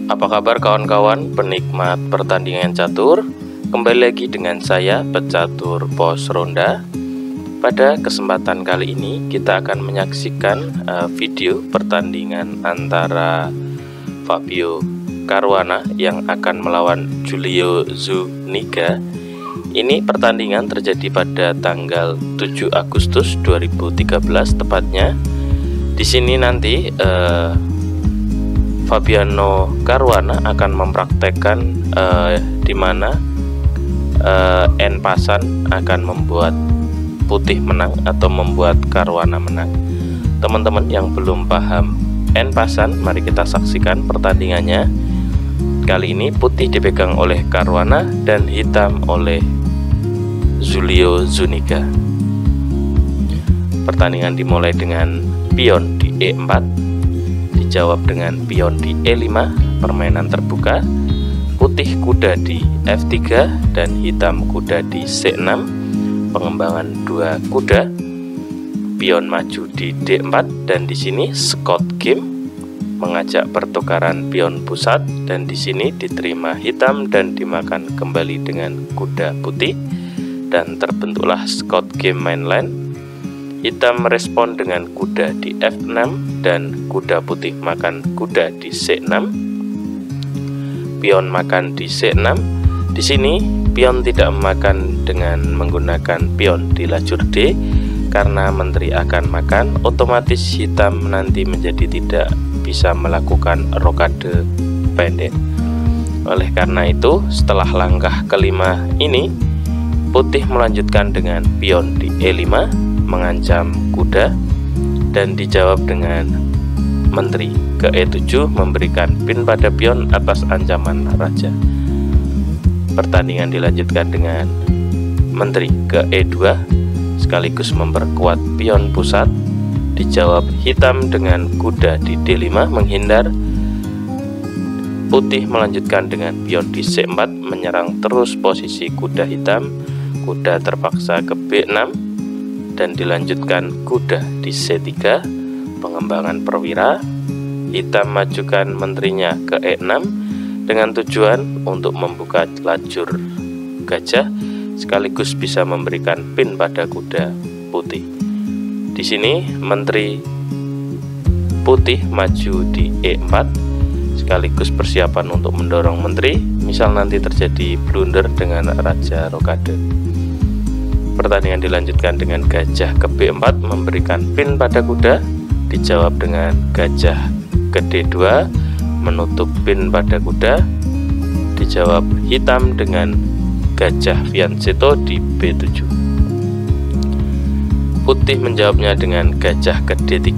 Apa kabar kawan-kawan penikmat pertandingan catur? Kembali lagi dengan saya, pecatur pos ronda. Pada kesempatan kali ini kita akan menyaksikan video pertandingan antara Fabio Caruana yang akan melawan Giulio Zuniga. Ini pertandingan terjadi pada tanggal 7 Agustus 2013 tepatnya. Di sini nanti Fabiano Caruana akan mempraktekkan di mana En-Passan akan membuat putih menang atau membuat Caruana menang. Teman-teman yang belum paham En-Passan, mari kita saksikan pertandingannya. Kali ini putih dipegang oleh Caruana dan hitam oleh Giulio Zuniga. Pertandingan dimulai dengan pion di E4, dijawab dengan pion di E5, permainan terbuka. Putih kuda di F3 dan hitam kuda di C6, pengembangan dua kuda. Pion maju di D4 dan di sini Scott game mengajak pertukaran pion pusat, dan di sini diterima hitam dan dimakan kembali dengan kuda putih dan terbentuklah Scott game mainland. Hitam merespon dengan kuda di F6 dan kuda putih makan kuda di C6. Pion makan di C6. Di sini pion tidak makan dengan menggunakan pion di lajur D karena menteri akan makan, otomatis hitam nanti menjadi tidak bisa melakukan rokade pendek. Oleh karena itu, setelah langkah kelima ini, putih melanjutkan dengan pion di E5 mengancam kuda dan dijawab dengan menteri ke E7 memberikan pin pada pion atas ancaman raja. Pertandingan dilanjutkan dengan menteri ke E2 sekaligus memperkuat pion pusat, dijawab hitam dengan kuda di D5 menghindar. Putih melanjutkan dengan pion di C4 menyerang terus posisi kuda hitam. Kuda terpaksa ke B6 dan dilanjutkan kuda di C3, pengembangan perwira. Hitam majukan menterinya ke E6 dengan tujuan untuk membuka lajur gajah sekaligus bisa memberikan pin pada kuda putih. Di sini menteri putih maju di E4 sekaligus persiapan untuk mendorong menteri, misal nanti terjadi blunder dengan raja rokade. Pertandingan dilanjutkan dengan gajah ke B4 memberikan pin pada kuda, dijawab dengan gajah ke D2 menutup pin pada kuda, dijawab hitam dengan gajah fianchetto di B7. Putih menjawabnya dengan gajah ke D3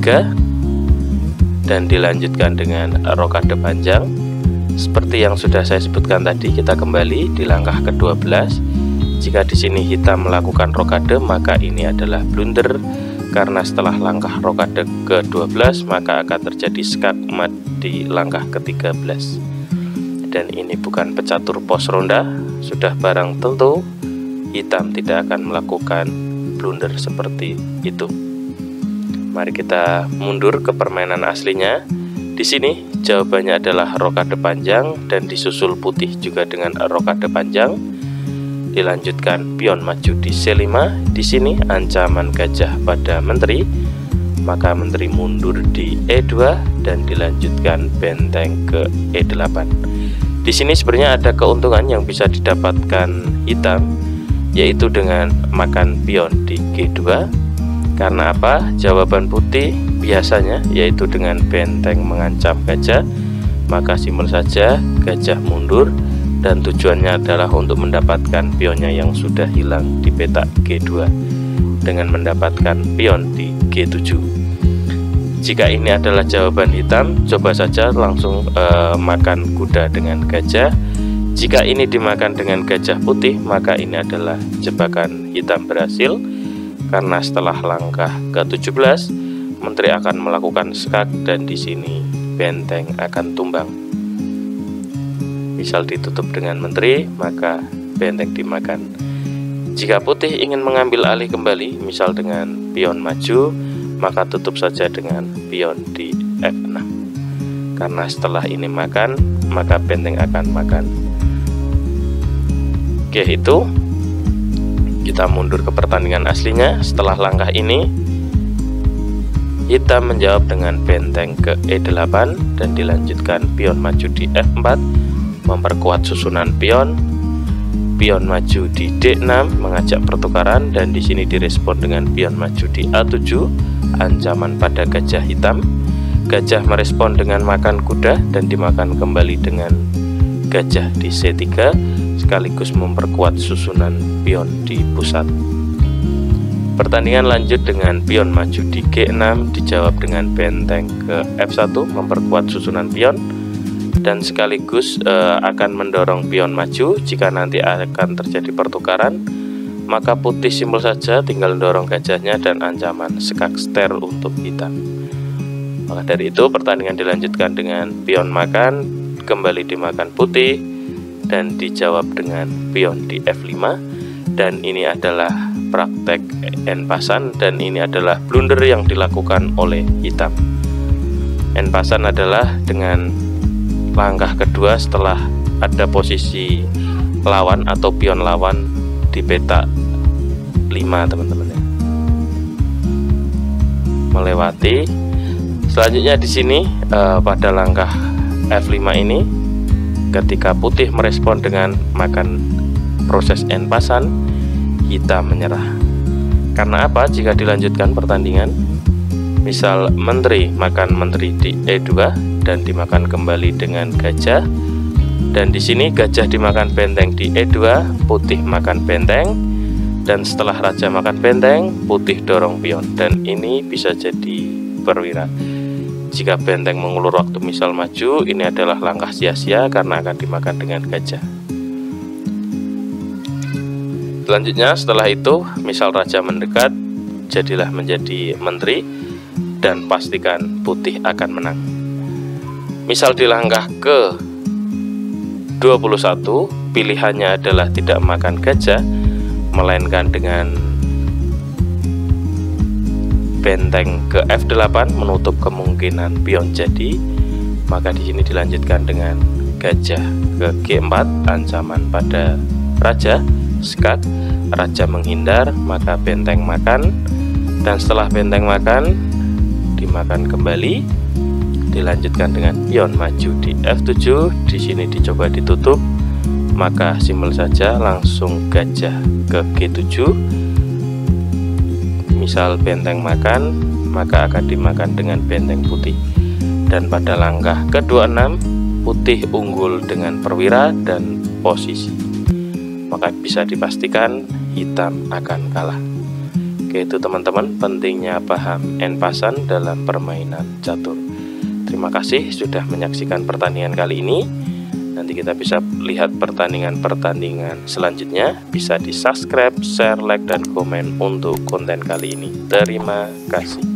dan dilanjutkan dengan rokade panjang. Seperti yang sudah saya sebutkan tadi, kita kembali di langkah ke-12. Jika di sini hitam melakukan rokade, maka ini adalah blunder karena setelah langkah rokade ke-12 maka akan terjadi skakmat di langkah ke-13. Dan ini bukan pecatur pos ronda, sudah barang tentu hitam tidak akan melakukan blunder seperti itu. Mari kita mundur ke permainan aslinya. Di sini jawabannya adalah rokade panjang dan disusul putih juga dengan rokade panjang. Dilanjutkan pion maju di C5. Di sini ancaman gajah pada menteri, maka menteri mundur di E2 dan dilanjutkan benteng ke E8. Di sini sebenarnya ada keuntungan yang bisa didapatkan hitam, yaitu dengan makan pion di G2. Karena apa? Jawaban putih biasanya yaitu dengan benteng mengancam gajah, maka simbol saja gajah mundur dan tujuannya adalah untuk mendapatkan pionnya yang sudah hilang di petak G2 dengan mendapatkan pion di G7. Jika ini adalah jawaban hitam, coba saja langsung makan kuda dengan gajah. Jika ini dimakan dengan gajah putih, maka ini adalah jebakan hitam berhasil karena setelah langkah ke-17 menteri akan melakukan skak dan di sini benteng akan tumbang. Misal ditutup dengan menteri, maka benteng dimakan. Jika putih ingin mengambil alih kembali, misal dengan pion maju, maka tutup saja dengan pion di F6. karena setelah ini makan maka benteng akan makan. Oke, itu kita mundur ke pertandingan aslinya. Setelah langkah ini hitam menjawab dengan benteng ke E8 dan dilanjutkan pion maju di F4 memperkuat susunan pion. Pion maju di D6 mengajak pertukaran, dan di sini direspon dengan pion maju di A7, ancaman pada gajah hitam. Gajah merespon dengan makan kuda dan dimakan kembali dengan gajah di C3 sekaligus memperkuat susunan pion di pusat. Pertandingan lanjut dengan pion maju di G6 dijawab dengan benteng ke F1 memperkuat susunan pion dan sekaligus akan mendorong pion maju. Jika nanti akan terjadi pertukaran, maka putih simpel saja tinggal mendorong gajahnya dan ancaman skak ster untuk hitam. Maka dari itu pertandingan dilanjutkan dengan pion makan, kembali dimakan putih dan dijawab dengan pion di F5, dan ini adalah praktek en-passan, dan ini adalah blunder yang dilakukan oleh hitam. En-passan adalah dengan langkah kedua setelah ada posisi lawan atau pion lawan di peta 5, teman-teman ya. Melewati. Selanjutnya di sini pada langkah F5 ini ketika putih merespon dengan makan proses en-passan, hitam menyerah. Karena apa? Jika dilanjutkan pertandingan, misal menteri makan menteri di E2 dan dimakan kembali dengan gajah, dan di sini gajah dimakan benteng di E2, putih makan benteng, dan setelah raja makan benteng, putih dorong pion, dan ini bisa jadi perwira. Jika benteng mengulur waktu misal maju, ini adalah langkah sia-sia karena akan dimakan dengan gajah. Selanjutnya setelah itu misal raja mendekat, jadilah menjadi menteri dan pastikan putih akan menang. Misal di langkah ke 21 pilihannya adalah tidak makan gajah melainkan dengan benteng ke F8 menutup kemungkinan pion jadi, maka di sini dilanjutkan dengan gajah ke G4 ancaman pada raja skak. Raja menghindar maka benteng makan, dan setelah benteng makan dimakan kembali, dilanjutkan dengan pion maju di F7. Di sini dicoba ditutup, maka simpel saja langsung gajah ke G7. Misal benteng makan, maka akan dimakan dengan benteng putih. Dan pada langkah ke-26 putih unggul dengan perwira dan posisi, maka bisa dipastikan hitam akan kalah. Oke, itu teman-teman pentingnya paham en-passan dalam permainan catur. Terima kasih sudah menyaksikan pertandingan kali ini. Nanti kita bisa lihat pertandingan-pertandingan selanjutnya. Bisa di subscribe, share, like, dan komen untuk konten kali ini. Terima kasih.